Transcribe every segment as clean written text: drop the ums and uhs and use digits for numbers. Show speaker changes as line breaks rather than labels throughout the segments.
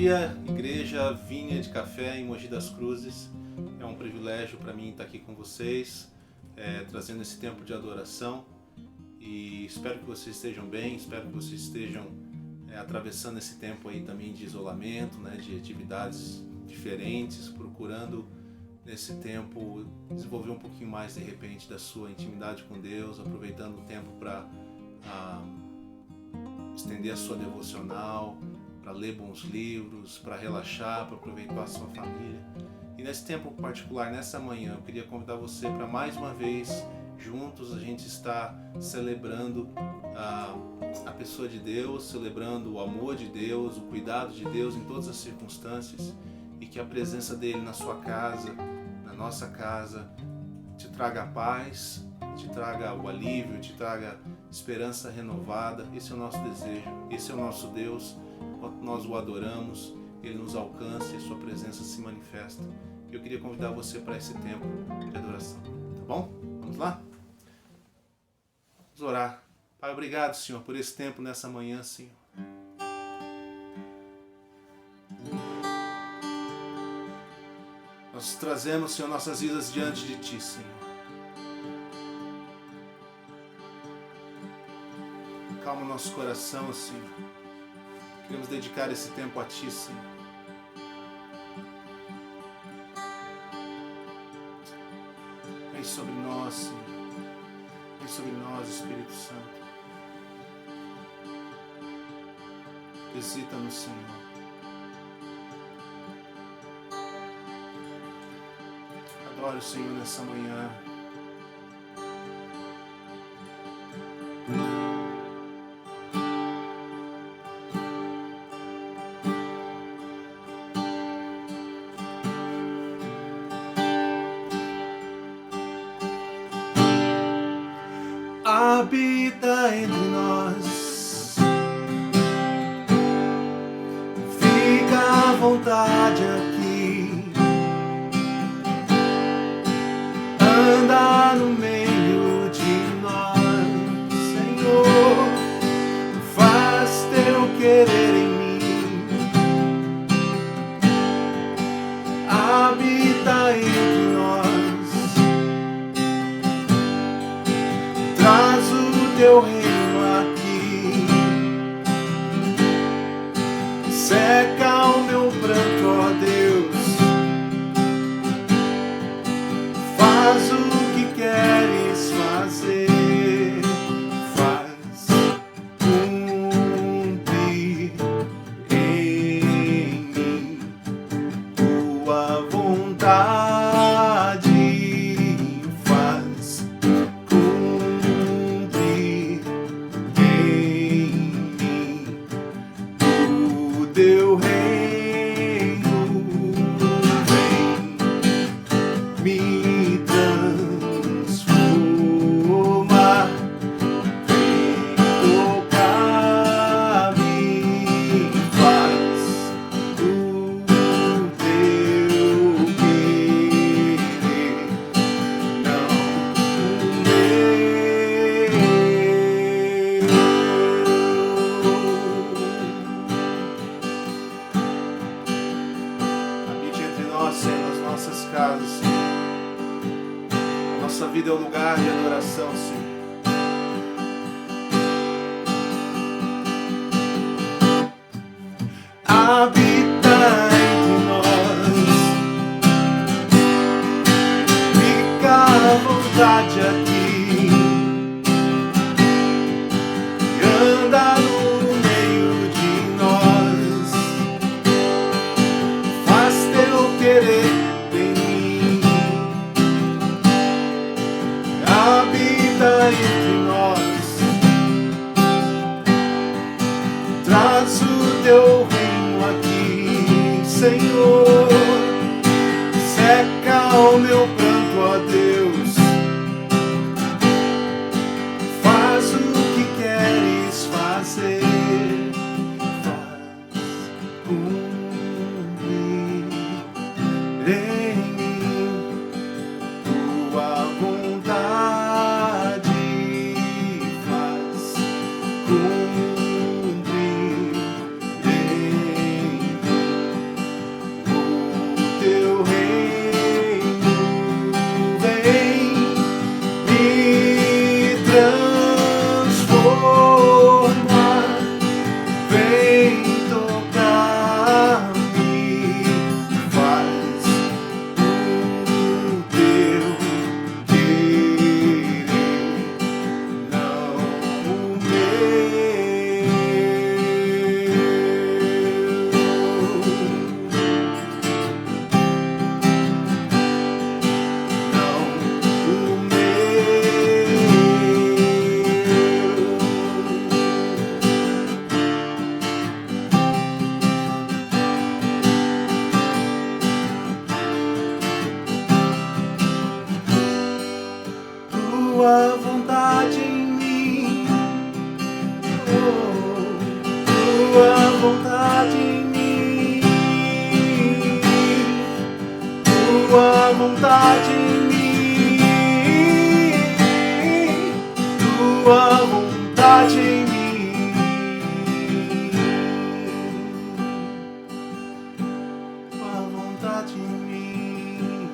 dia, Igreja Vinha de Café em Mogi das Cruzes. É um privilégio para mim estar aqui com vocês, trazendo esse tempo de adoração. E espero que vocês estejam bem, espero que vocês estejam atravessando esse tempo aí também de isolamento, né, de atividades diferentes, procurando nesse tempo desenvolver um pouquinho mais de repente da sua intimidade com Deus, aproveitando o tempo para estender a sua devocional, para ler bons livros, para relaxar, para aproveitar a sua família. E nesse tempo particular, nessa manhã, eu queria convidar você para mais uma vez, juntos, a gente está celebrando a pessoa de Deus, celebrando o amor de Deus, o cuidado de Deus em todas as circunstâncias, e que a presença dele na sua casa, na nossa casa, te traga a paz, te traga o alívio, te traga esperança renovada. Esse é o nosso desejo, esse é o nosso Deus. Enquanto nós o adoramos, ele nos alcança e a sua presença se manifesta. Eu queria convidar você para esse tempo de adoração, tá bom? Vamos lá? Vamos orar. Pai, obrigado, Senhor, por esse tempo nessa manhã, Senhor. Nós trazemos, Senhor, nossas vidas diante de Ti, Senhor. Calma o nosso coração, Senhor. Queremos dedicar esse tempo a Ti, Senhor. Vem sobre nós, Senhor. Vem sobre nós, Espírito Santo. Visita-nos, Senhor. Adore o Senhor nessa manhã. Habita entre nós, fica à vontade aqui, anda no meio de nós, Senhor, faz teu querer em mim, habita entre nós. Traz o teu reino aqui, seca o meu pranto, ó Deus, faz o que queres fazer, faz cumprir em mim tua vontade. tua vontade em mim, tua vontade em mim, tua vontade em mim,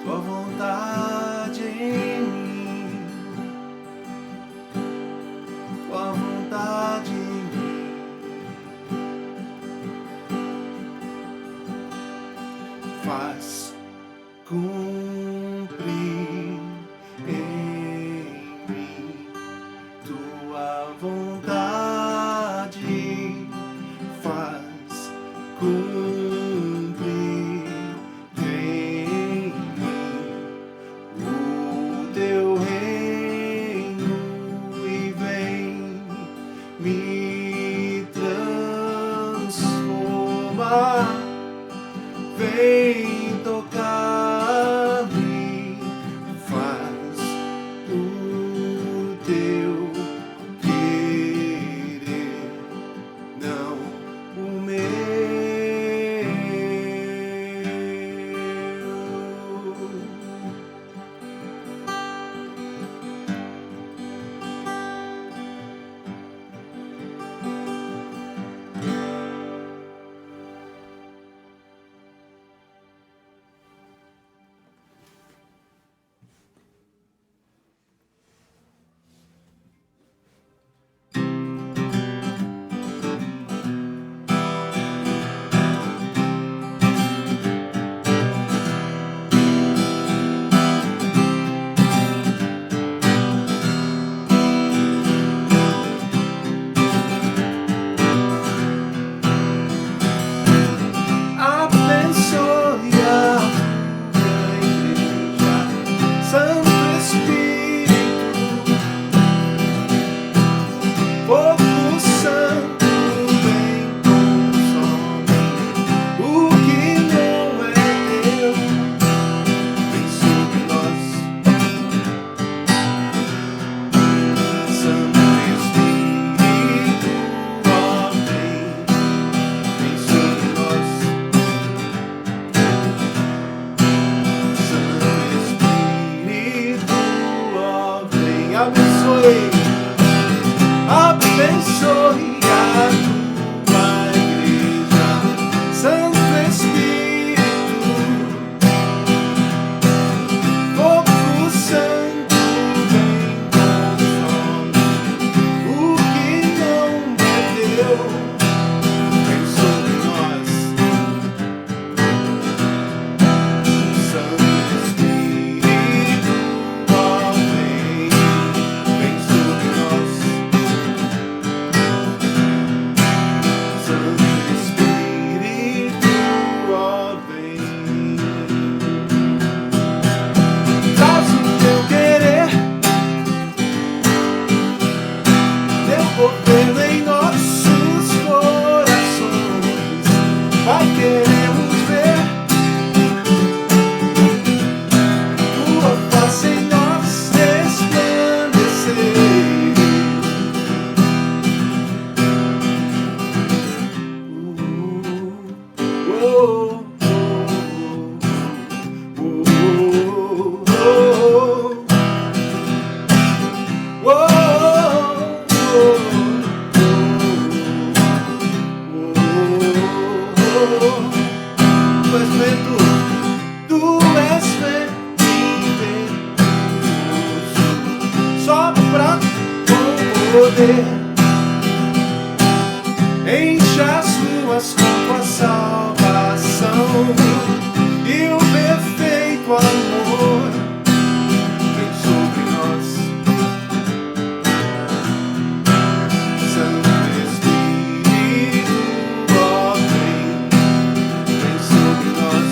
tua vontade em mim, tua vontade em mim. Faz cumprir em mim tua vontade, faz cumprir em mim o teu reino e vem me transformar. Vem tocar-me, faz o teu querer, não o meu. Abençoe a tua igreja, Santo Espírito, Fogo Santo, vem consome o que não é teu, vem sobre nós, Santo Espírito, ó, vem sobre nós. Em nossos corações, Pai, queremos ver tua face em nós resplandecer. Tu és impetuoso, sopra com poder, enche as ruas com tua salvação e o perfeito amor vem sobre nós. Santo Espírito, ó, vem sobre nós.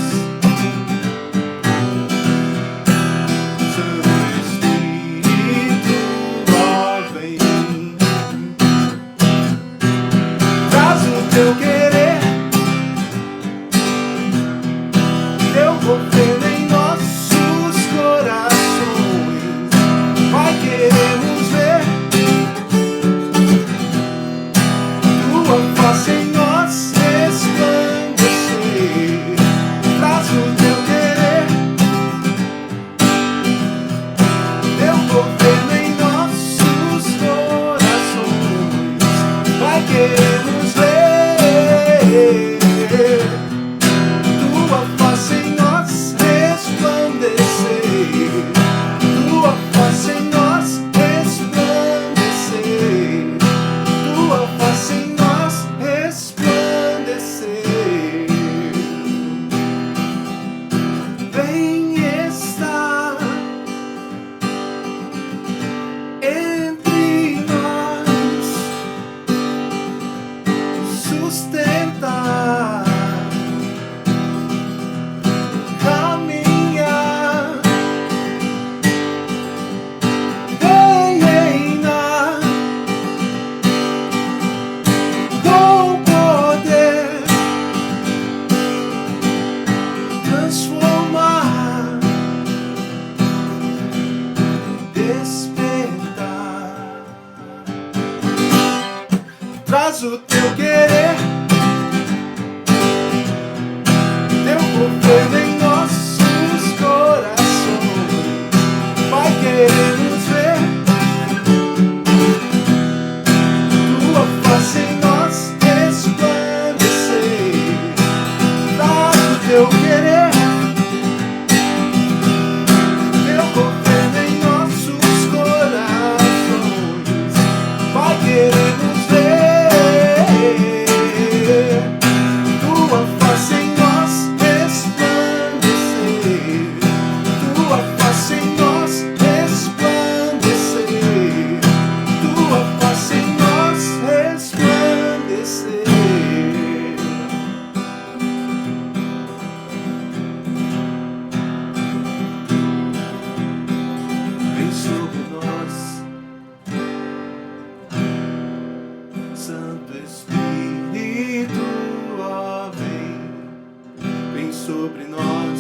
Teu querer, teu despertar. Traz o teu querer, teu governo em nossos corações. Vai querer nos ver, tua face em nós resplandecer. Traz o teu querer, teu governo em nossos corações. Vai querer nos ver, tua face em nós resplandecer. Tua face em nós resplandecer. Tua face em nós resplandecer. Vem sobre nós, Santo Espírito, ó, vem sobre nós,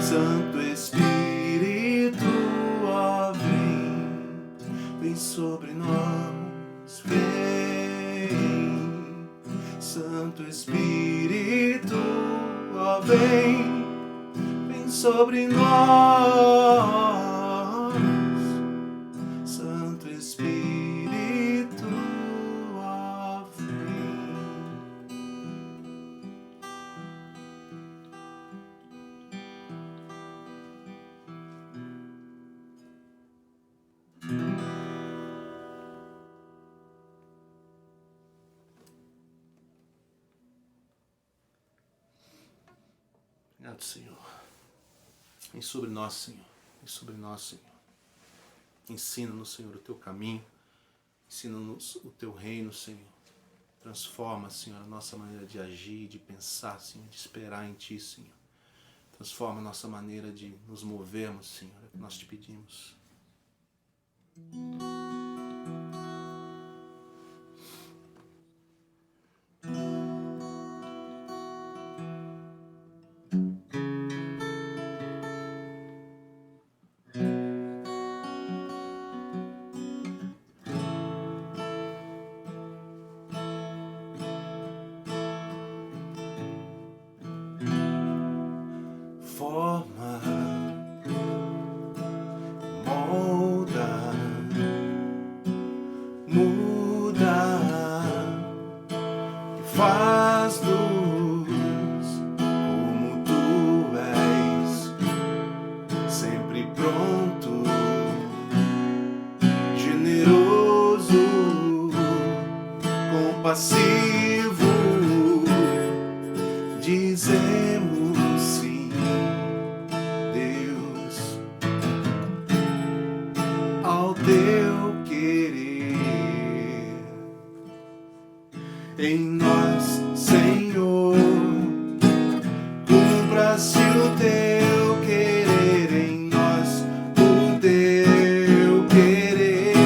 Santo Espírito, ó, vem sobre nós, vem, Santo Espírito, ó, vem sobre nós, Santo Espírito, ó, vem. Obrigado, Senhor. Vem sobre nós, Senhor. Vem sobre nós, Senhor. Ensina-nos, Senhor, o teu caminho. Ensina-nos o teu reino, Senhor. Transforma, Senhor, a nossa maneira de agir, de pensar, Senhor, de esperar em Ti, Senhor. Transforma a nossa maneira de nos movermos, Senhor. É o que nós te pedimos. Forma, molda, muda e faz luz como tu és, sempre pronto, generoso, compassivo, dizemos sim, Deus, ao teu querer em nós, Senhor. Cumpra-se o teu querer em nós, o teu querer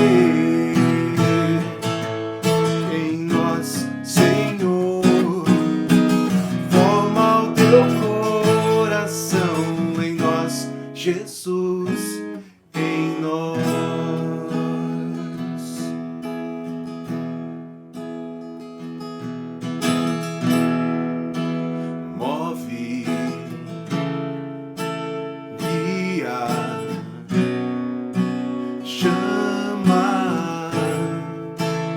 em nós, Senhor. Forma o teu coração em nós, Jesus, em nós. Move, guia, chama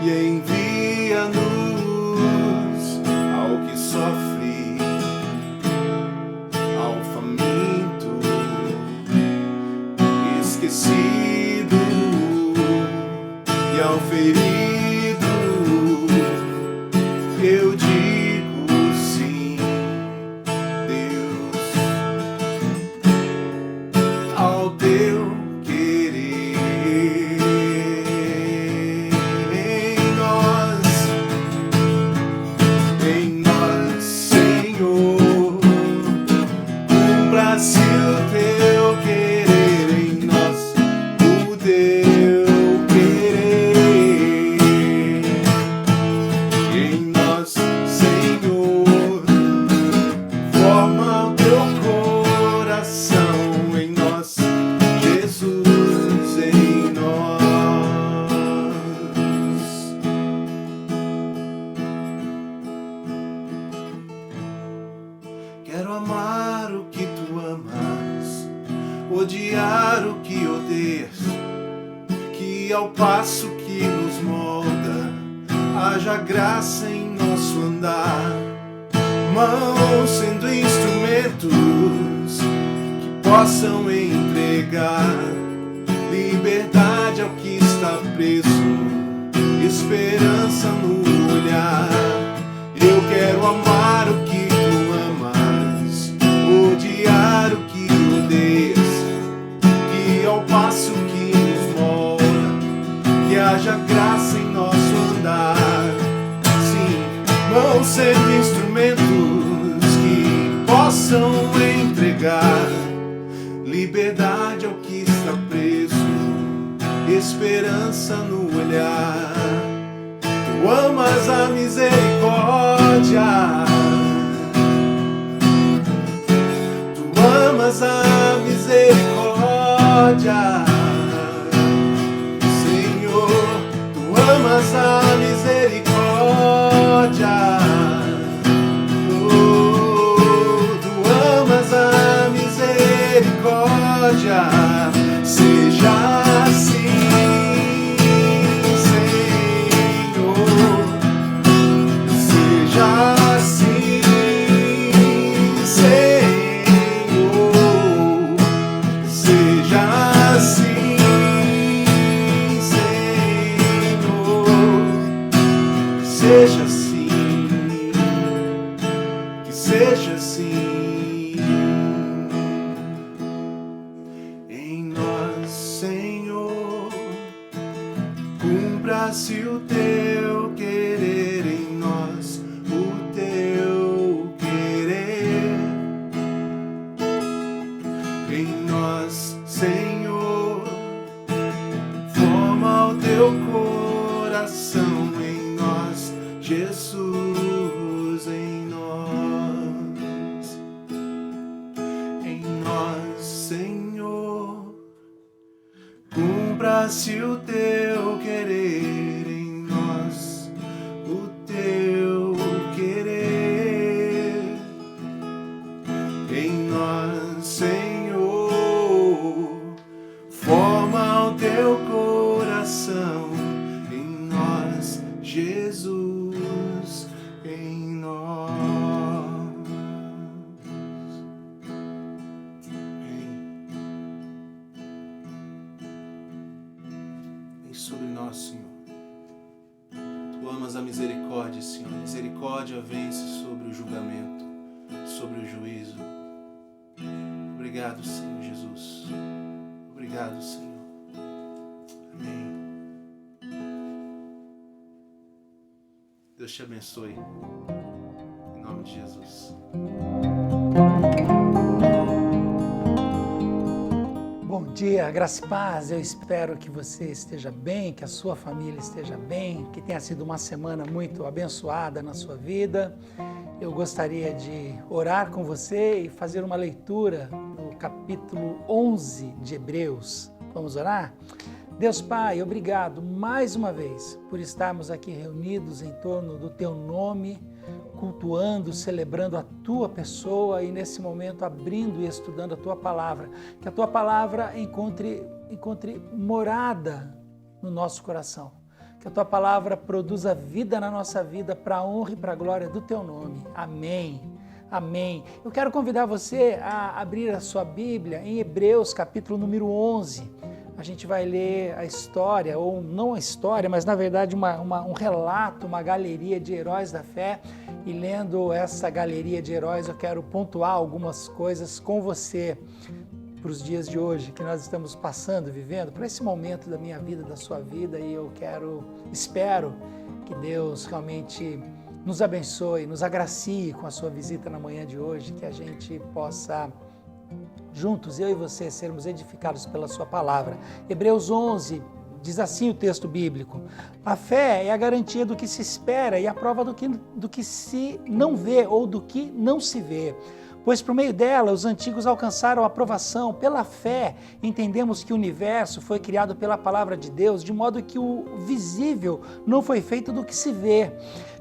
e envia-nos ao que sofre, ao faminto, esquecido e ao ferido. Eu digo sim, Deus, ao teu querer em nós, Senhor. Cumpra-se o teu querer em nós, o teu querer em nós, Senhor. Forma o teu coração em nós, odiar o que odeias, que ao passo que nos molda, haja graça em nosso andar. Mãos sendo instrumentos que possam entregar liberdade ao que está preso, esperança no olhar. Eu quero amar o que tu amas, odiar o que odeias, que ao passo que nos molda, que haja graça em nosso andar. Sim, mãos sendo instrumentos que possam entregar liberdade ao que está preso, esperança no olhar. Tu amas a misericórdia, tu amas a misericórdia, Senhor, tu amas a misericórdia. Oh, tu amas a misericórdia. Seja assim, seja assim, que seja assim em nós, Senhor. Cumpra-se o teu querer em nós, o teu querer em nós, Senhor. Forma o teu coração em nós, Jesus, em nós, Senhor. Cumpra-se o teu querer em nós, o teu querer em nós, Senhor. Forma o teu coração em nós, Jesus, em nós. Vem sobre nós, Senhor. Tu amas a misericórdia, Senhor. A misericórdia vence sobre o julgamento, sobre o juízo. Obrigado, Senhor Jesus. Obrigado, Senhor. Amém. Deus te abençoe. Em nome de Jesus.
Bom dia, graça e paz. Eu espero que você esteja bem, que a sua família esteja bem, que tenha sido uma semana muito abençoada na sua vida. Eu gostaria de orar com você e fazer uma leitura do capítulo 11 de Hebreus. Vamos orar? Deus Pai, obrigado mais uma vez por estarmos aqui reunidos em torno do Teu nome, cultuando, celebrando a Tua pessoa e nesse momento abrindo e estudando a Tua Palavra. Que a Tua Palavra encontre morada no nosso coração. Que a Tua Palavra produza vida na nossa vida para a honra e para a glória do Teu nome. Amém. Amém. Eu quero convidar você a abrir a sua Bíblia em Hebreus, capítulo número 11. A gente vai ler a história, ou não a história, mas na verdade um relato, uma galeria de heróis da fé. E lendo essa galeria de heróis, eu quero pontuar algumas coisas com você para os dias de hoje, que nós estamos passando, vivendo, para esse momento da minha vida, da sua vida. E eu espero que Deus realmente nos abençoe, nos agracie com a sua visita na manhã de hoje, que a gente possa juntos, eu e você, sermos edificados pela sua palavra. Hebreus 11, diz assim o texto bíblico: a fé é a garantia do que se espera e a prova do que se não vê ou do que não se vê. Pois por meio dela os antigos alcançaram a aprovação. Pela fé entendemos que o universo foi criado pela palavra de Deus, de modo que o visível não foi feito do que se vê.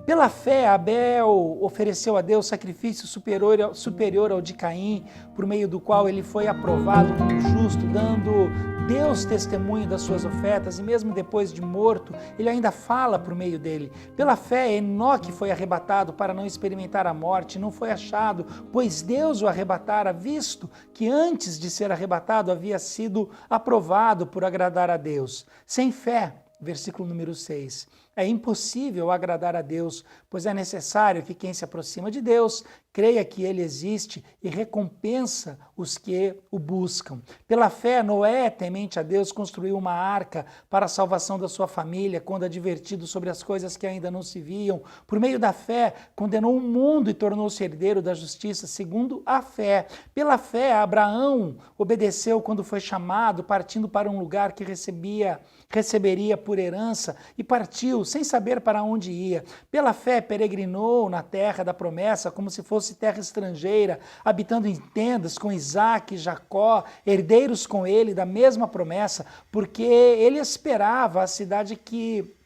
Pela fé, Abel ofereceu a Deus sacrifício superior ao de Caim, por meio do qual ele foi aprovado como justo, dando Deus testemunho das suas ofertas, e mesmo depois de morto, ele ainda fala por meio dele. Pela fé, Enoque foi arrebatado para não experimentar a morte, não foi achado, pois Deus o arrebatara, visto que antes de ser arrebatado havia sido aprovado por agradar a Deus. Sem fé, versículo número 6. É impossível agradar a Deus, pois é necessário que quem se aproxima de Deus creia que Ele existe e recompensa os que o buscam. Pela fé, Noé, temente a Deus, construiu uma arca para a salvação da sua família, quando advertido sobre as coisas que ainda não se viam. Por meio da fé, condenou o mundo e tornou-se herdeiro da justiça, segundo a fé. Pela fé, Abraão obedeceu quando foi chamado, partindo para um lugar que receberia por herança, e partiu, sem saber para onde ia. Pela fé, peregrinou na terra da promessa, como se fosse terra estrangeira, habitando em tendas com Isaque e Jacó, herdeiros com ele da mesma promessa, porque ele esperava a cidade que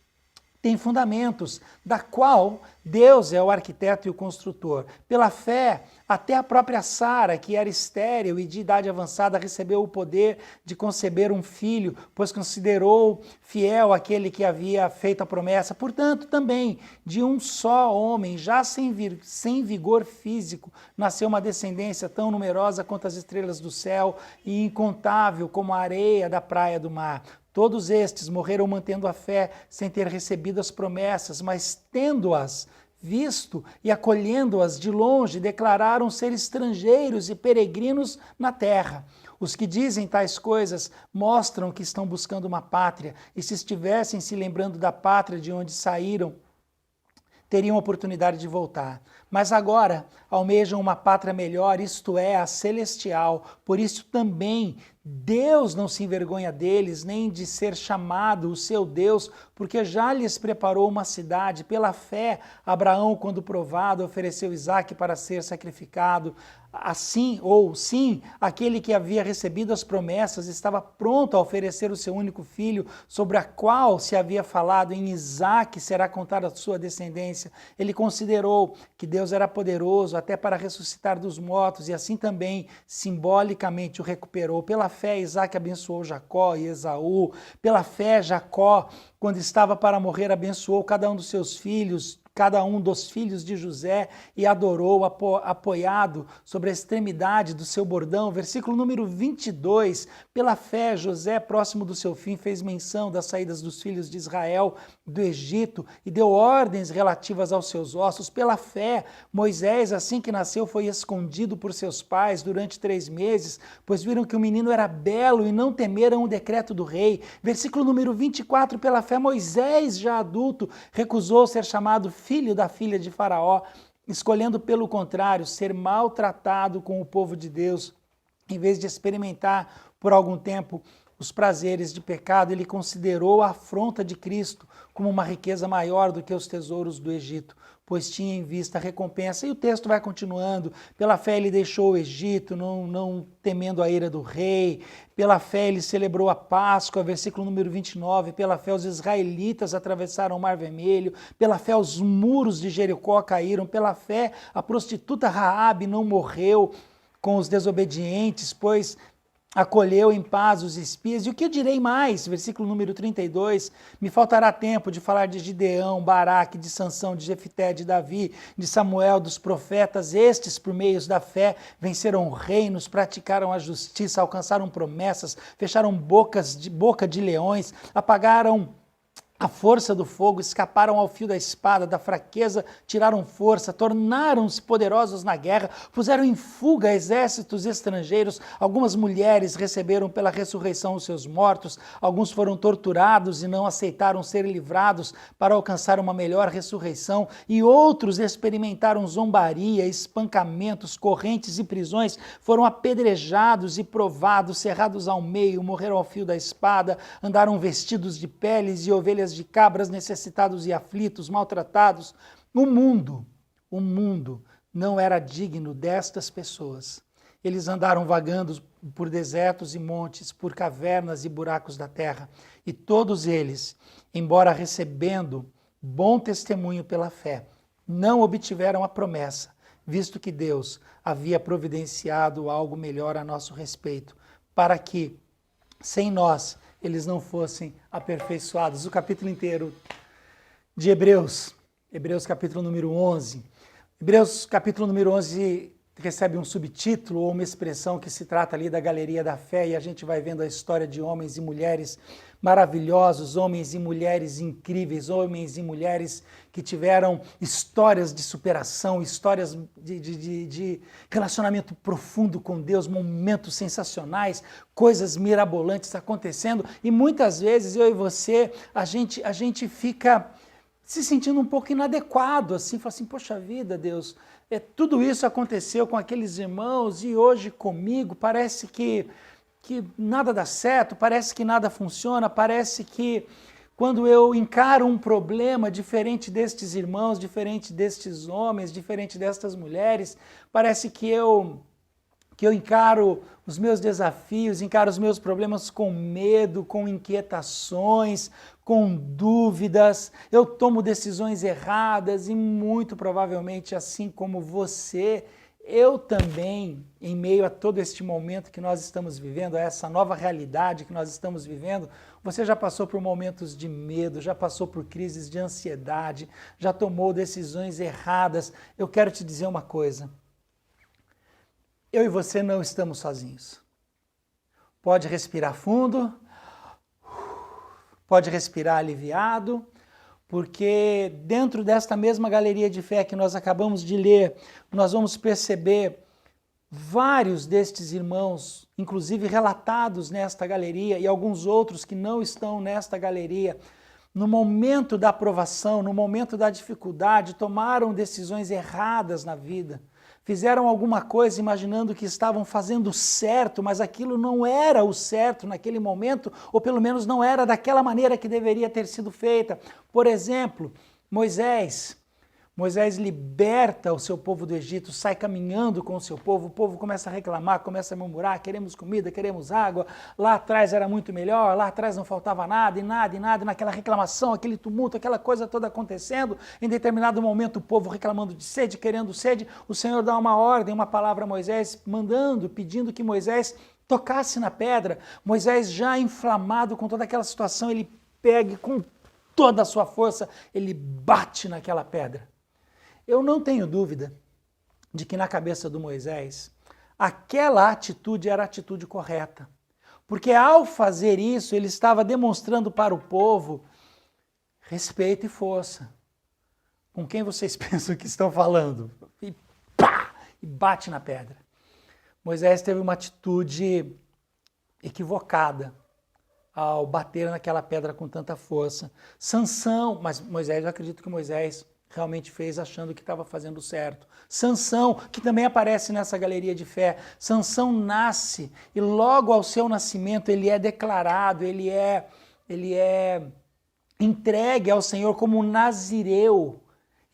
tem fundamentos, da qual Deus é o arquiteto e o construtor. Pela fé, até a própria Sara, que era estéril e de idade avançada, recebeu o poder de conceber um filho, pois considerou fiel aquele que havia feito a promessa. Portanto, também de um só homem, já sem vigor físico, nasceu uma descendência tão numerosa quanto as estrelas do céu e incontável como a areia da praia do mar. Todos estes morreram mantendo a fé, sem ter recebido as promessas, mas tendo-as visto e acolhendo-as de longe, declararam ser estrangeiros e peregrinos na terra. Os que dizem tais coisas mostram que estão buscando uma pátria, e se estivessem se lembrando da pátria de onde saíram, teriam oportunidade de voltar. Mas agora almejam uma pátria melhor, isto é, a celestial. Por isso também Deus não se envergonha deles, nem de ser chamado o seu Deus, porque já lhes preparou uma cidade. Pela fé, Abraão, quando provado, ofereceu Isaque para ser sacrificado. Assim, ou sim, aquele que havia recebido as promessas estava pronto a oferecer o seu único filho, sobre a qual se havia falado, em Isaque será contada a sua descendência. Ele considerou que Deus era poderoso até para ressuscitar dos mortos, e assim também, simbolicamente, o recuperou. Pela fé, Isaque abençoou Jacó e Esaú. Pela fé, Jacó, quando estava para morrer, abençoou cada um dos seus filhos, cada um dos filhos de José, e adorou, apoiado sobre a extremidade do seu bordão. Versículo número 22, pela fé, José, próximo do seu fim, fez menção das saídas dos filhos de Israel do Egito e deu ordens relativas aos seus ossos. Pela fé, Moisés, assim que nasceu, foi escondido por seus pais durante 3 meses, pois viram que o menino era belo e não temeram o decreto do rei. Versículo número 24, pela fé, Moisés, já adulto, recusou ser chamado filho da filha de Faraó, escolhendo, pelo contrário, ser maltratado com o povo de Deus. Em vez de experimentar por algum tempo os prazeres de pecado, ele considerou a afronta de Cristo como uma riqueza maior do que os tesouros do Egito, pois tinha em vista a recompensa. E o texto vai continuando. Pela fé ele deixou o Egito, não temendo a ira do rei. Pela fé ele celebrou a Páscoa, versículo número 29. Pela fé os israelitas atravessaram o Mar Vermelho. Pela fé os muros de Jericó caíram. Pela fé a prostituta Raabe não morreu com os desobedientes, pois acolheu em paz os espias. E o que eu direi mais? Versículo número 32, me faltará tempo de falar de Gideão, Baraque, de Sansão, de Jefté, de Davi, de Samuel, dos profetas. Estes, por meios da fé, venceram reinos, praticaram a justiça, alcançaram promessas, fecharam boca de leões, apagaram a força do fogo, escaparam ao fio da espada, da fraqueza tiraram força, tornaram-se poderosos na guerra, puseram em fuga exércitos estrangeiros. Algumas mulheres receberam pela ressurreição os seus mortos, alguns foram torturados e não aceitaram ser livrados para alcançar uma melhor ressurreição, e outros experimentaram zombaria, espancamentos, correntes e prisões, foram apedrejados e provados, cerrados ao meio, morreram ao fio da espada, andaram vestidos de peles e ovelhas de cabras, necessitados e aflitos, maltratados. O mundo não era digno destas pessoas. Eles andaram vagando por desertos e montes, por cavernas e buracos da terra. E todos eles, embora recebendo bom testemunho pela fé, não obtiveram a promessa, visto que Deus havia providenciado algo melhor a nosso respeito, para que, sem nós, eles não fossem aperfeiçoados. O capítulo inteiro de Hebreus capítulo número 11. Hebreus capítulo número 11 recebe um subtítulo ou uma expressão que se trata ali da galeria da fé, e a gente vai vendo a história de homens e mulheres maravilhosos, homens e mulheres incríveis, homens e mulheres que tiveram histórias de superação, histórias de relacionamento profundo com Deus, momentos sensacionais, coisas mirabolantes acontecendo, e muitas vezes eu e você, a gente fica se sentindo um pouco inadequado, assim, fala assim, poxa vida, Deus, tudo isso aconteceu com aqueles irmãos e hoje comigo, parece que nada dá certo, parece que nada funciona, parece que quando eu encaro um problema diferente destes irmãos, diferente destes homens, diferente destas mulheres, parece que eu encaro os meus desafios, encaro os meus problemas com medo, com inquietações, com dúvidas, eu tomo decisões erradas e muito provavelmente, assim como você, eu também, em meio a todo este momento que nós estamos vivendo, a essa nova realidade que nós estamos vivendo, você já passou por momentos de medo, já passou por crises de ansiedade, já tomou decisões erradas. Eu quero te dizer uma coisa, eu e você não estamos sozinhos. Pode respirar fundo, pode respirar aliviado, porque dentro desta mesma galeria de fé que nós acabamos de ler, nós vamos perceber vários destes irmãos, inclusive relatados nesta galeria, e alguns outros que não estão nesta galeria, no momento da provação, no momento da dificuldade, tomaram decisões erradas na vida. Fizeram alguma coisa imaginando que estavam fazendo certo, mas aquilo não era o certo naquele momento, ou pelo menos não era daquela maneira que deveria ter sido feita. Por exemplo, Moisés liberta o seu povo do Egito, sai caminhando com o seu povo, o povo começa a reclamar, começa a murmurar, queremos comida, queremos água, lá atrás era muito melhor, lá atrás não faltava nada, naquela reclamação, aquele tumulto, aquela coisa toda acontecendo, em determinado momento o povo reclamando de sede, querendo sede, o Senhor dá uma ordem, uma palavra a Moisés, pedindo que Moisés tocasse na pedra. Moisés, já inflamado com toda aquela situação, ele pega e com toda a sua força, ele bate naquela pedra. Eu não tenho dúvida de que na cabeça do Moisés, aquela atitude era a atitude correta. Porque ao fazer isso, ele estava demonstrando para o povo respeito e força. Com quem vocês pensam que estão falando? E pá! E bate na pedra. Moisés teve uma atitude equivocada ao bater naquela pedra com tanta força. Sansão, mas Moisés, eu acredito que Moisés realmente fez achando que estava fazendo certo. Sansão, que também aparece nessa galeria de fé. Sansão nasce e logo ao seu nascimento ele é declarado, ele é entregue ao Senhor como nazireu.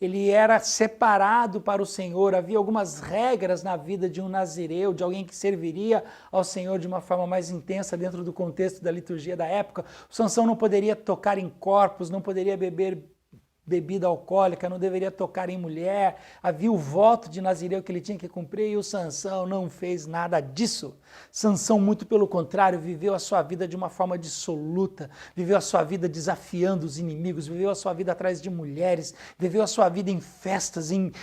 Ele era separado para o Senhor, havia algumas regras na vida de um nazireu, de alguém que serviria ao Senhor de uma forma mais intensa dentro do contexto da liturgia da época. O Sansão não poderia tocar em corpos, não poderia beber bebida alcoólica, não deveria tocar em mulher, havia o voto de nazireu que ele tinha que cumprir e o Sansão não fez nada disso. Sansão, muito pelo contrário, viveu a sua vida de uma forma dissoluta, viveu a sua vida desafiando os inimigos, viveu a sua vida atrás de mulheres, viveu a sua vida em festas, em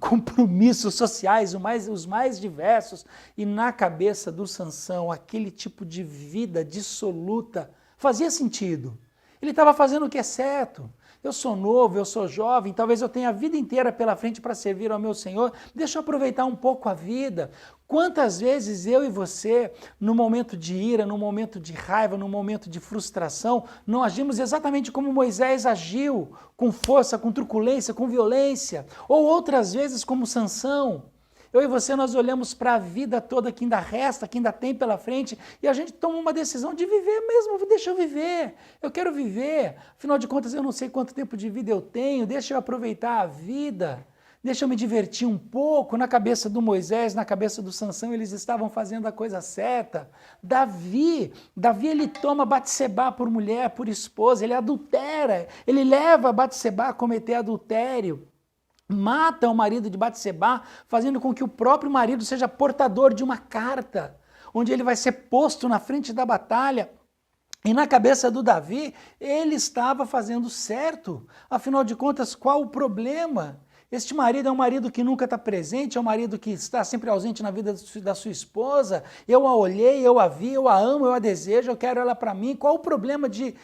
compromissos sociais, os mais diversos, e na cabeça do Sansão, aquele tipo de vida dissoluta fazia sentido. Ele estava fazendo o que é certo. Eu sou novo, eu sou jovem, talvez eu tenha a vida inteira pela frente para servir ao meu Senhor, deixa eu aproveitar um pouco a vida. Quantas vezes eu e você, no momento de ira, no momento de raiva, no momento de frustração, não agimos exatamente como Moisés agiu, com força, com truculência, com violência, ou outras vezes como Sansão. Eu e você, nós olhamos para a vida toda que ainda resta, que ainda tem pela frente, e a gente toma uma decisão de viver mesmo. Deixa eu viver, eu quero viver. Afinal de contas, eu não sei quanto tempo de vida eu tenho, deixa eu aproveitar a vida. deixa eu me divertir um pouco. Na cabeça do Moisés, na cabeça do Sansão, eles estavam fazendo a coisa certa. Davi ele toma Batsebá por mulher, por esposa, ele adultera, ele leva Batsebá a cometer adultério. Mata o marido de Batsebá, fazendo com que o próprio marido seja portador de uma carta, onde ele vai ser posto na frente da batalha. E na cabeça do Davi, ele estava fazendo certo. Afinal de contas, qual o problema? Este marido é um marido que nunca está presente, é um marido que está sempre ausente na vida da sua esposa. Eu a olhei, eu a vi, eu a amo, eu a desejo, eu quero ela para mim. Qual o problema de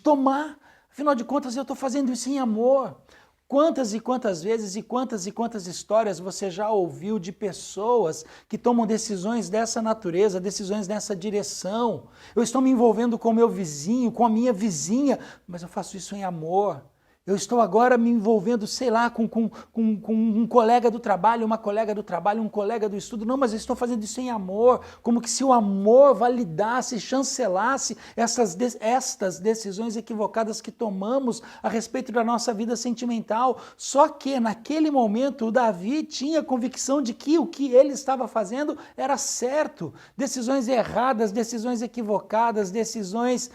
tomar? Afinal de contas, eu estou fazendo isso em amor. Quantas e quantas vezes e quantas histórias você já ouviu de pessoas que tomam decisões dessa natureza, decisões nessa direção? Eu estou me envolvendo com o meu vizinho, com a minha vizinha, mas eu faço isso em amor. Eu estou agora me envolvendo, sei lá, com um colega do trabalho, uma colega do trabalho, um colega do estudo. Não, mas eu estou fazendo isso em amor, como que se o amor validasse, chancelasse estas decisões equivocadas que tomamos a respeito da nossa vida sentimental. Só que naquele momento o Davi tinha convicção de que o que ele estava fazendo era certo. Decisões erradas, decisões equivocadas, decisões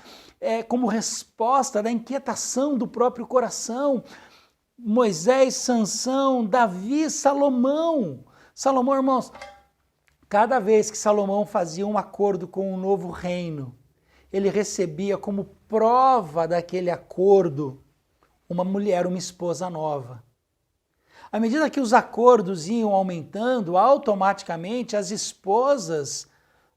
como resposta da inquietação do próprio coração. Moisés, Sansão, Davi, Salomão. Salomão, irmãos, cada vez que Salomão fazia um acordo com um novo reino, ele recebia como prova daquele acordo uma mulher, uma esposa nova. À medida que os acordos iam aumentando, automaticamente as esposas,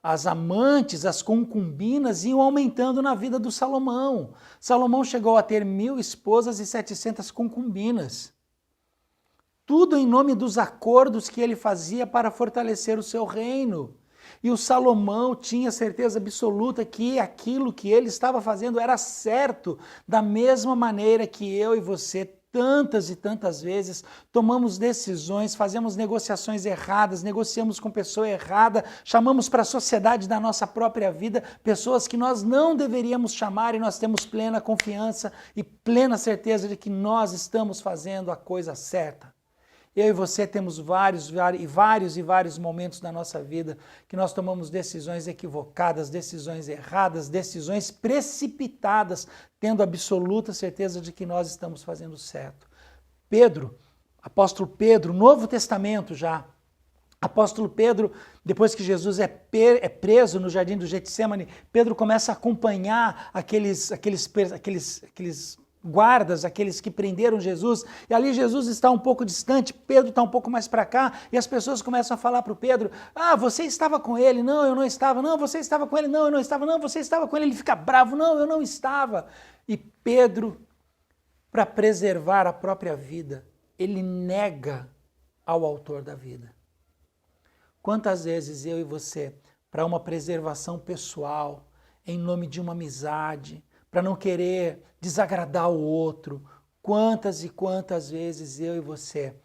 as amantes, as concubinas iam aumentando na vida do Salomão. Salomão chegou a ter 1000 esposas e 700 concubinas. Tudo em nome dos acordos que ele fazia para fortalecer o seu reino. E o Salomão tinha certeza absoluta que aquilo que ele estava fazendo era certo, da mesma maneira que eu e você tantas e tantas vezes tomamos decisões, fazemos negociações erradas, negociamos com pessoa errada, chamamos para a sociedade da nossa própria vida pessoas que nós não deveríamos chamar e nós temos plena confiança e plena certeza de que nós estamos fazendo a coisa certa. Eu e você temos vários momentos na nossa vida que nós tomamos decisões equivocadas, decisões erradas, decisões precipitadas, tendo absoluta certeza de que nós estamos fazendo certo. Pedro, apóstolo Pedro, Novo Testamento já, apóstolo Pedro, depois que Jesus é preso no jardim do Getsemane, Pedro começa a acompanhar aqueles guardas, aqueles que prenderam Jesus, e ali Jesus está um pouco distante, Pedro está um pouco mais para cá, e as pessoas começam a falar para o Pedro, você estava com ele, não, eu não estava, não, você estava com ele, não, eu não estava, não, você estava com ele, ele fica bravo, não, eu não estava. E Pedro, para preservar a própria vida, ele nega ao autor da vida. Quantas vezes eu e você, para uma preservação pessoal, em nome de uma amizade, para não querer desagradar o outro, quantas e quantas vezes eu e você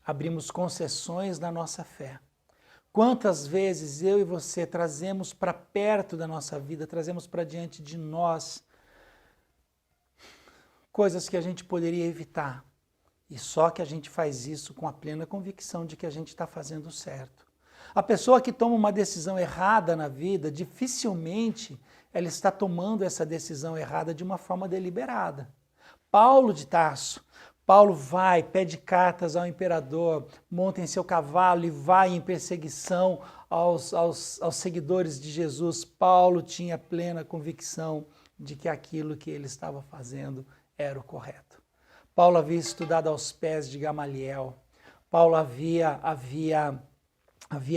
abrimos concessões na nossa fé. Quantas vezes eu e você trazemos para perto da nossa vida, trazemos para diante de nós coisas que a gente poderia evitar. E só que a gente faz isso com a plena convicção de que a gente está fazendo certo. A pessoa que toma uma decisão errada na vida, dificilmente ela está tomando essa decisão errada de uma forma deliberada. Paulo de Tarso, Paulo vai, pede cartas ao imperador, monta em seu cavalo e vai em perseguição aos seguidores de Jesus. Paulo tinha plena convicção de que aquilo que ele estava fazendo era o correto. Paulo havia estudado aos pés de Gamaliel. Paulo havia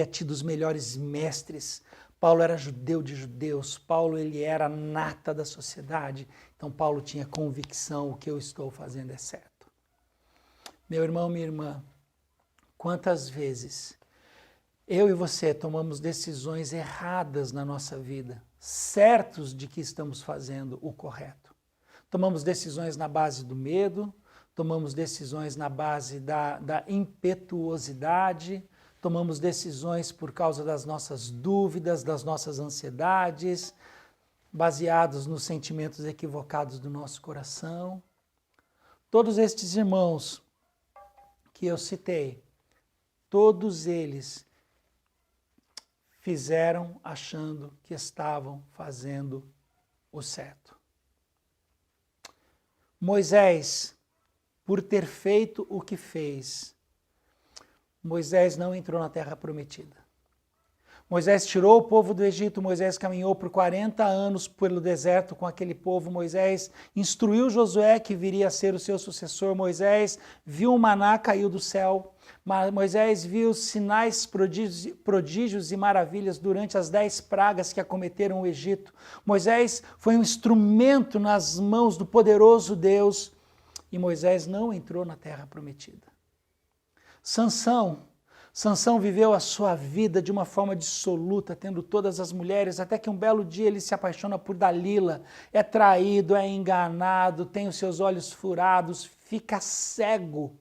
tido os melhores mestres. Paulo era judeu de judeus, Paulo ele era a nata da sociedade, então Paulo tinha convicção, o que eu estou fazendo é certo. Meu irmão, minha irmã, quantas vezes eu e você tomamos decisões erradas na nossa vida, certos de que estamos fazendo o correto. Tomamos decisões na base do medo, tomamos decisões na base da impetuosidade, tomamos decisões por causa das nossas dúvidas, das nossas ansiedades, baseados nos sentimentos equivocados do nosso coração. Todos estes irmãos, que eu citei, todos eles fizeram achando que estavam fazendo o certo. Moisés, por ter feito o que fez, Moisés não entrou na terra prometida. Moisés tirou o povo do Egito, Moisés caminhou por 40 anos pelo deserto com aquele povo, Moisés instruiu Josué que viria a ser o seu sucessor, Moisés viu o maná cair do céu, Moisés viu sinais, prodígios e maravilhas durante as 10 pragas que acometeram o Egito. Moisés foi um instrumento nas mãos do poderoso Deus e Moisés não entrou na terra prometida. Sansão viveu a sua vida de uma forma dissoluta, tendo todas as mulheres, até que um belo dia ele se apaixona por Dalila, é traído, é enganado, tem os seus olhos furados, fica cego.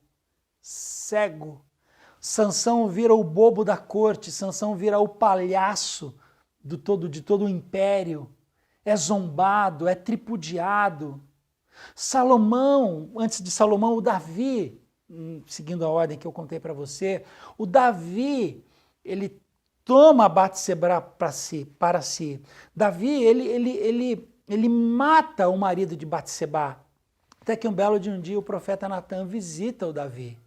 Sansão vira o bobo da corte, Sansão vira o palhaço de todo o império, é zombado, é tripudiado. Salomão, antes de Salomão, o Davi, seguindo a ordem que eu contei para você, o Davi, ele toma Batseba para si. Davi, ele mata o marido de Batseba. Até que um belo de um dia o profeta Natan visita o Davi.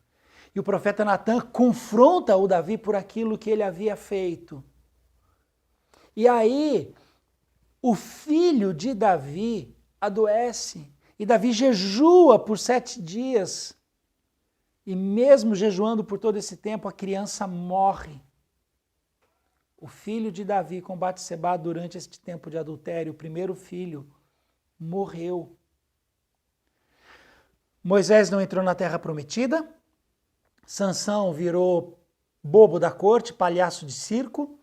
E o profeta Natan confronta o Davi por aquilo que ele havia feito. E aí, o filho de Davi adoece. E Davi jejua por 7 dias. E mesmo jejuando por todo esse tempo, a criança morre. O filho de Davi com Batseba durante este tempo de adultério, o primeiro filho, morreu. Moisés não entrou na terra prometida. Sansão virou bobo da corte, palhaço de circo.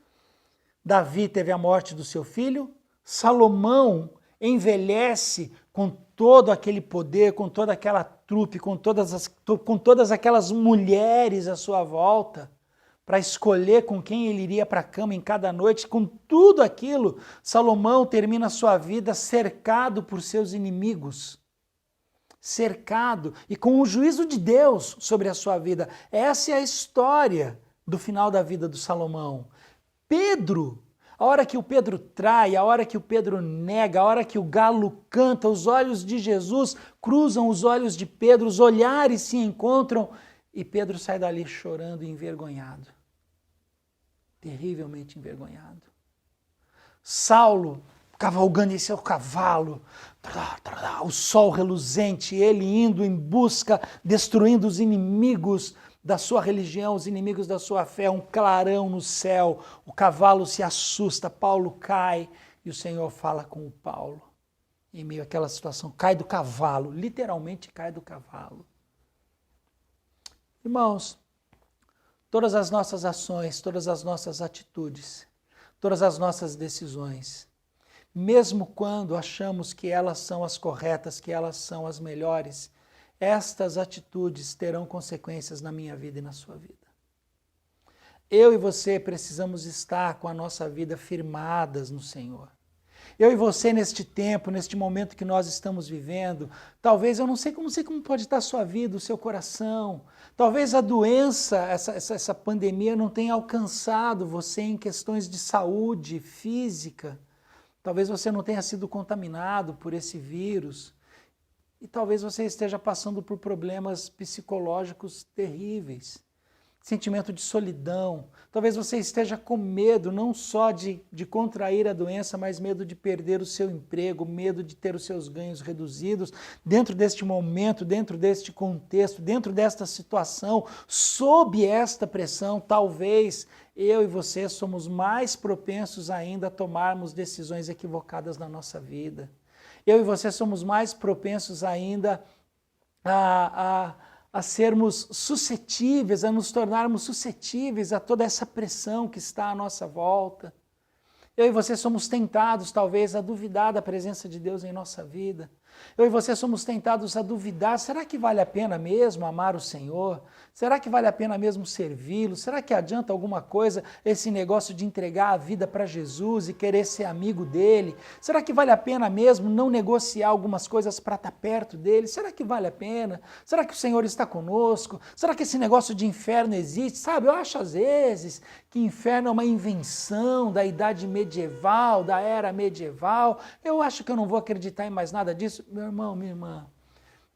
Davi teve a morte do seu filho. Salomão envelhece com todo aquele poder, com toda aquela trupe, com todas aquelas mulheres à sua volta, para escolher com quem ele iria para a cama em cada noite. Com tudo aquilo, Salomão termina a sua vida cercado por seus inimigos. Cercado e com o juízo de Deus sobre a sua vida. Essa é a história do final da vida do Salomão. Pedro, a hora que o Pedro trai, a hora que o Pedro nega, a hora que o galo canta, os olhos de Jesus cruzam os olhos de Pedro, os olhares se encontram e Pedro sai dali chorando e envergonhado. Terrivelmente envergonhado. Saulo, cavalgando em seu cavalo, o sol reluzente, ele indo em busca, destruindo os inimigos da sua religião, os inimigos da sua fé, um clarão no céu, o cavalo se assusta, Paulo cai e o Senhor fala com o Paulo. Em meio àquela situação, cai do cavalo, literalmente cai do cavalo. Irmãos, todas as nossas ações, todas as nossas atitudes, todas as nossas decisões, mesmo quando achamos que elas são as corretas, que elas são as melhores, estas atitudes terão consequências na minha vida e na sua vida. Eu e você precisamos estar com a nossa vida firmadas no Senhor. Eu e você neste tempo, neste momento que nós estamos vivendo, talvez, eu não sei como pode estar a sua vida, o seu coração, talvez a doença, essa pandemia não tenha alcançado você em questões de saúde física, talvez você não tenha sido contaminado por esse vírus, e talvez você esteja passando por problemas psicológicos terríveis, sentimento de solidão, talvez você esteja com medo não só de contrair a doença, mas medo de perder o seu emprego, medo de ter os seus ganhos reduzidos. Dentro deste momento, dentro deste contexto, dentro desta situação, sob esta pressão, talvez eu e você somos mais propensos ainda a tomarmos decisões equivocadas na nossa vida. Eu e você somos mais propensos ainda a sermos suscetíveis, a nos tornarmos suscetíveis a toda essa pressão que está à nossa volta. Eu e você somos tentados, talvez, a duvidar da presença de Deus em nossa vida. Eu e você somos tentados a duvidar, será que vale a pena mesmo amar o Senhor? Será que vale a pena mesmo servi-lo? Será que adianta alguma coisa esse negócio de entregar a vida para Jesus e querer ser amigo dele? Será que vale a pena mesmo não negociar algumas coisas para estar perto dele? Será que vale a pena? Será que o Senhor está conosco? Será que esse negócio de inferno existe? Sabe, eu acho às vezes que inferno é uma invenção da idade medieval, da era medieval. Eu acho que eu não vou acreditar em mais nada disso. Meu irmão, minha irmã,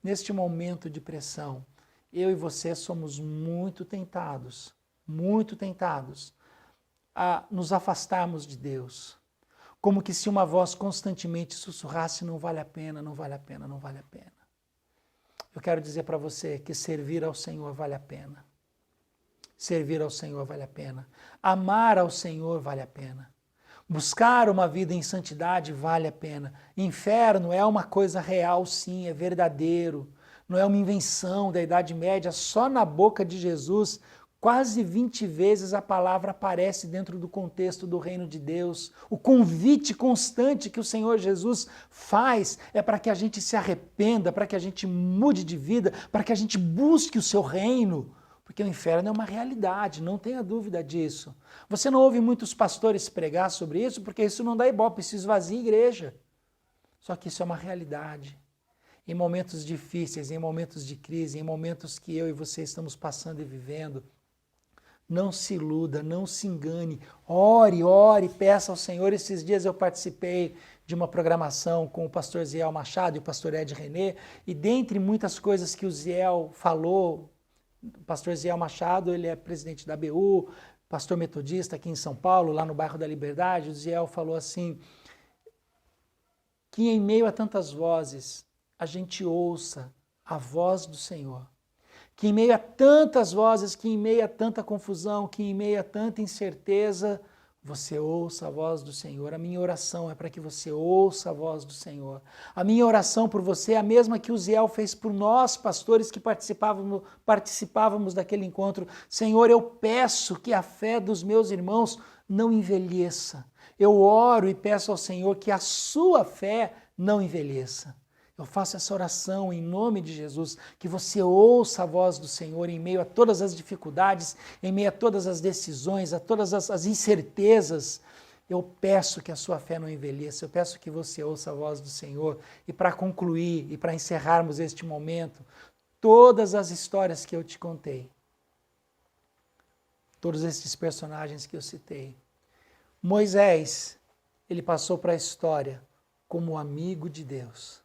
neste momento de pressão, eu e você somos muito tentados a nos afastarmos de Deus. Como que se uma voz constantemente sussurrasse, não vale a pena, não vale a pena, não vale a pena. Eu quero dizer para você que servir ao Senhor vale a pena. Servir ao Senhor vale a pena. Amar ao Senhor vale a pena. Buscar uma vida em santidade vale a pena. Inferno é uma coisa real, sim, é verdadeiro. Não é uma invenção da Idade Média. Só na boca de Jesus, quase 20 vezes a palavra aparece dentro do contexto do reino de Deus. O convite constante que o Senhor Jesus faz é para que a gente se arrependa, para que a gente mude de vida, para que a gente busque o seu reino. Porque o inferno é uma realidade, não tenha dúvida disso. Você não ouve muitos pastores pregar sobre isso, porque isso não dá ibope, isso esvazia a igreja. Só que isso é uma realidade. Em momentos difíceis, em momentos de crise, em momentos que eu e você estamos passando e vivendo, não se iluda, não se engane, ore, peça ao Senhor. Esses dias eu participei de uma programação com o pastor Ziel Machado e o pastor Ed René, e dentre muitas coisas que o Ziel falou, o pastor Ziel Machado, ele é presidente da ABU, pastor metodista aqui em São Paulo, lá no bairro da Liberdade. O Ziel falou assim, que em meio a tantas vozes, a gente ouça a voz do Senhor. Que em meio a tantas vozes, que em meio a tanta confusão, que em meio a tanta incerteza, você ouça a voz do Senhor. A minha oração é para que você ouça a voz do Senhor. A minha oração por você é a mesma que o Ziel fez por nós, pastores que participávamos daquele encontro. Senhor, eu peço que a fé dos meus irmãos não envelheça. Eu oro e peço ao Senhor que a sua fé não envelheça. Eu faço essa oração em nome de Jesus, que você ouça a voz do Senhor em meio a todas as dificuldades, em meio a todas as decisões, a todas as incertezas. Eu peço que a sua fé não envelheça, eu peço que você ouça a voz do Senhor. E para concluir, e para encerrarmos este momento, todas as histórias que eu te contei, todos esses personagens que eu citei, Moisés, ele passou para a história como amigo de Deus.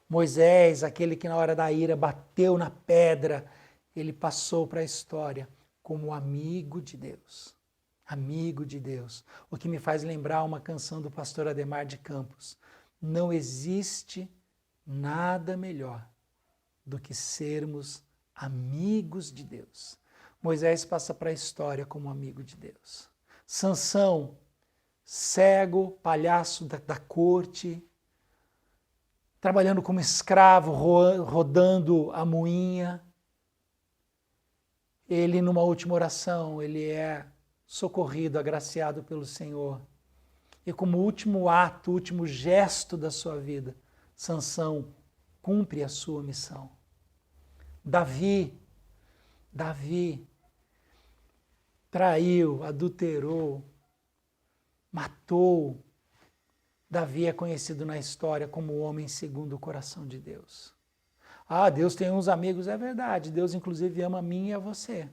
Moisés, aquele que na hora da ira bateu na pedra, ele passou para a história como amigo de Deus. Amigo de Deus. O que me faz lembrar uma canção do pastor Ademar de Campos. Não existe nada melhor do que sermos amigos de Deus. Moisés passa para a história como amigo de Deus. Sansão, cego, palhaço da corte, trabalhando como escravo, rodando a moinha. Ele, numa última oração, ele é socorrido, agraciado pelo Senhor. E como último ato, último gesto da sua vida, Sansão cumpre a sua missão. Davi traiu, adulterou, matou. Davi é conhecido na história como o homem segundo o coração de Deus. Ah, Deus tem uns amigos, é verdade. Deus inclusive ama a mim e a você.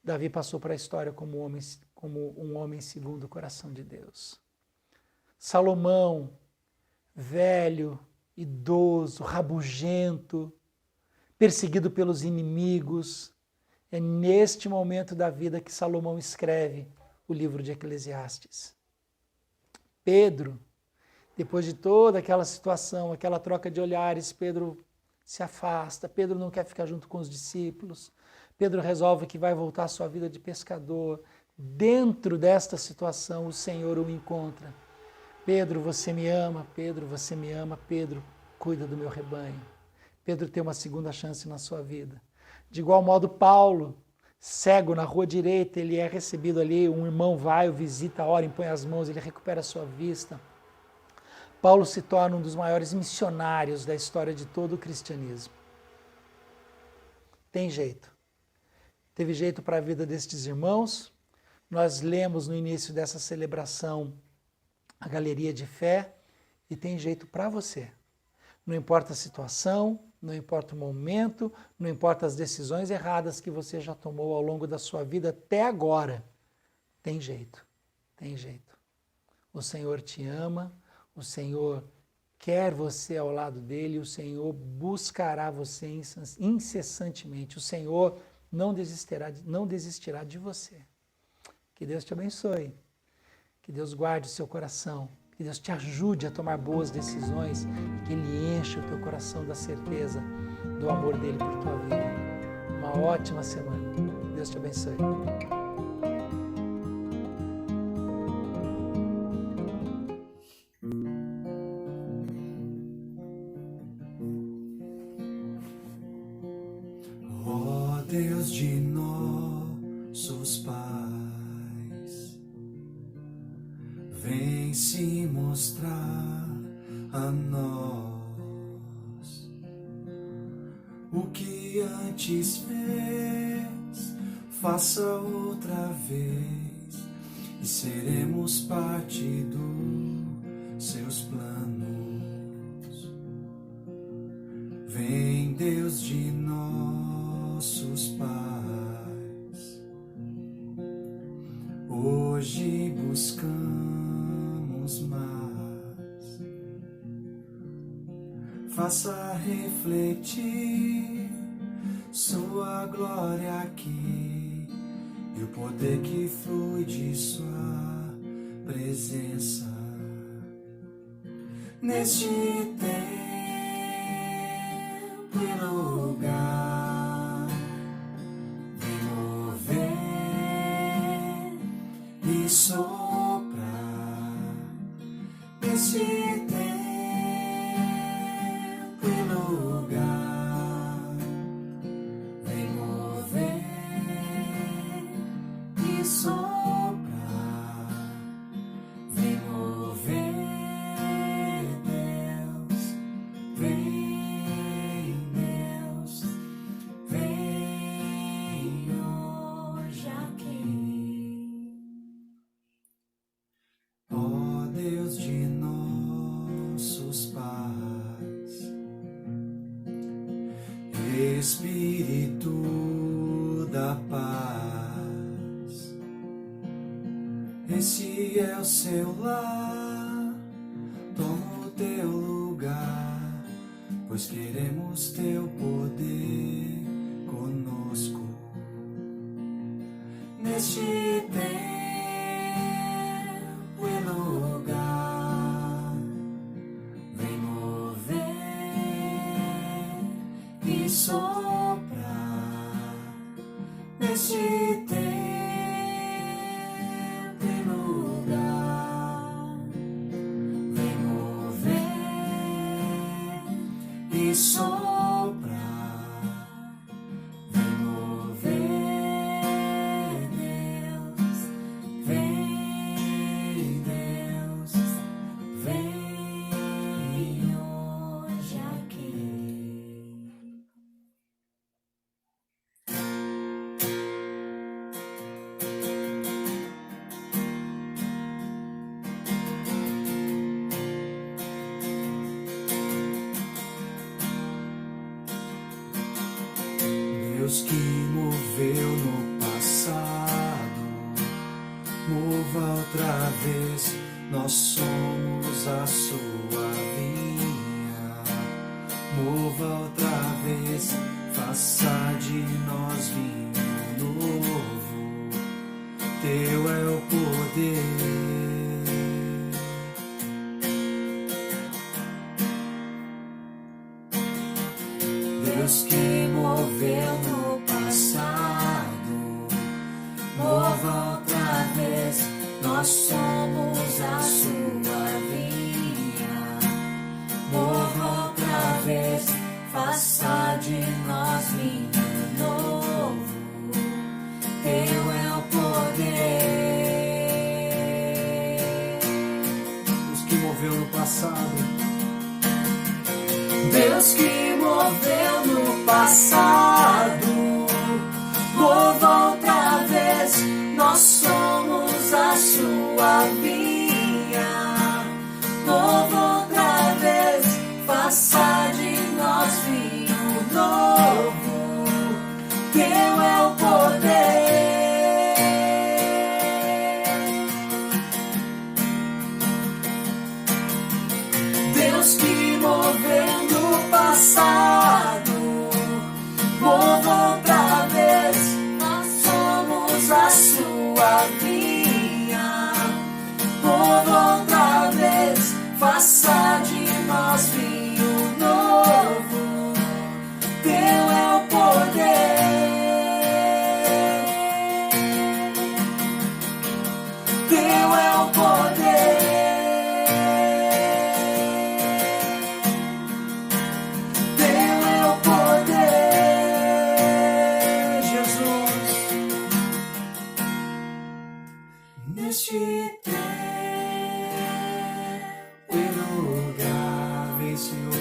Davi passou para a história como um homem segundo o coração de Deus. Salomão, velho, idoso, rabugento, perseguido pelos inimigos. É neste momento da vida que Salomão escreve o livro de Eclesiastes. Pedro, depois de toda aquela situação, aquela troca de olhares, Pedro se afasta, Pedro não quer ficar junto com os discípulos, Pedro resolve que vai voltar à sua vida de pescador. Dentro desta situação, o Senhor o encontra. Pedro, você me ama, Pedro, você me ama, Pedro, cuida do meu rebanho. Pedro tem uma segunda chance na sua vida. De igual modo, Paulo, cego na rua direita, ele é recebido ali, um irmão vai, o visita, ora, impõe as mãos, ele recupera a sua vista. Paulo se torna um dos maiores missionários da história de todo o cristianismo. Tem jeito. Teve jeito para a vida destes irmãos. Nós lemos no início dessa celebração a galeria de fé e tem jeito para você. Não importa a situação, não importa o momento, não importa as decisões erradas que você já tomou ao longo da sua vida até agora. Tem jeito, tem jeito. O Senhor te ama, o Senhor quer você ao lado dele, o Senhor buscará você incessantemente. O Senhor não desistirá de você. Que Deus te abençoe, que Deus guarde o seu coração, que Deus te ajude a tomar boas decisões e que Ele enche o teu coração da certeza do amor dele por tua vida. Uma ótima semana. Deus te abençoe.
Ó Deus de nossos pais, vem se mostrar a nós o que antes fez, faça outra vez e seremos parte dos seus planos. Vem, Deus de nossos pais, hoje buscamos mais. Faça refletir sua glória aqui e o poder que flui de sua presença neste tempo e lugar. Vem mover e soprar neste tempo e lugar. Vem mover e soprar. Vem mover, Deus. Vem, Deus. Vem hoje aqui. Ó Deus de nossos pais, Espírito da paz, esse é o seu lar, toma o teu lugar, pois queremos teu poder conosco neste tempo e lugar. Vem mover e soprar neste tempo e lugar. Vem mover e soprar. Vem mover, Deus. Vem, Deus. Vem hoje aqui. Deus que moveu no passado, mova outra vez. Nós somos a sua vinha. Mova outra vez, faça de nós vinho novo. Teu é o poder. Deus que moveu no passado, mova outra vez. Nós somos a sua vinha. Mova outra vez, faça de nós vinho novo. Teu é o poder. Deus que moveu
moveu no passado.
Deus que moveu no passado, mova outra vez. Nós somos a sua vinha. Mova outra vez, faça de nós vinho novo. Teu é o poder. Deus que moveu no passado, mova outra vez. Nós somos a sua vinha. Mova outra vez, faça de nós vinho novo. Teu é o poder. Teu é o poder.
Neste tempo e lugar, vem Senhor,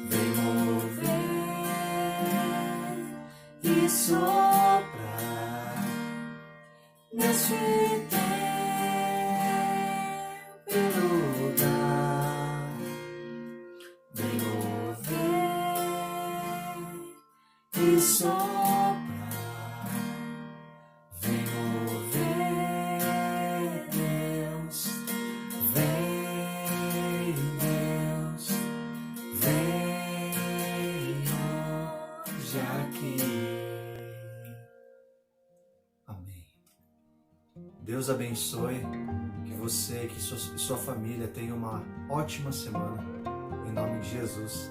vem mover e soprar. Neste tempo e lugar, vem mover e soprar. Deus abençoe, que você e sua família tenham uma ótima semana, em nome de Jesus.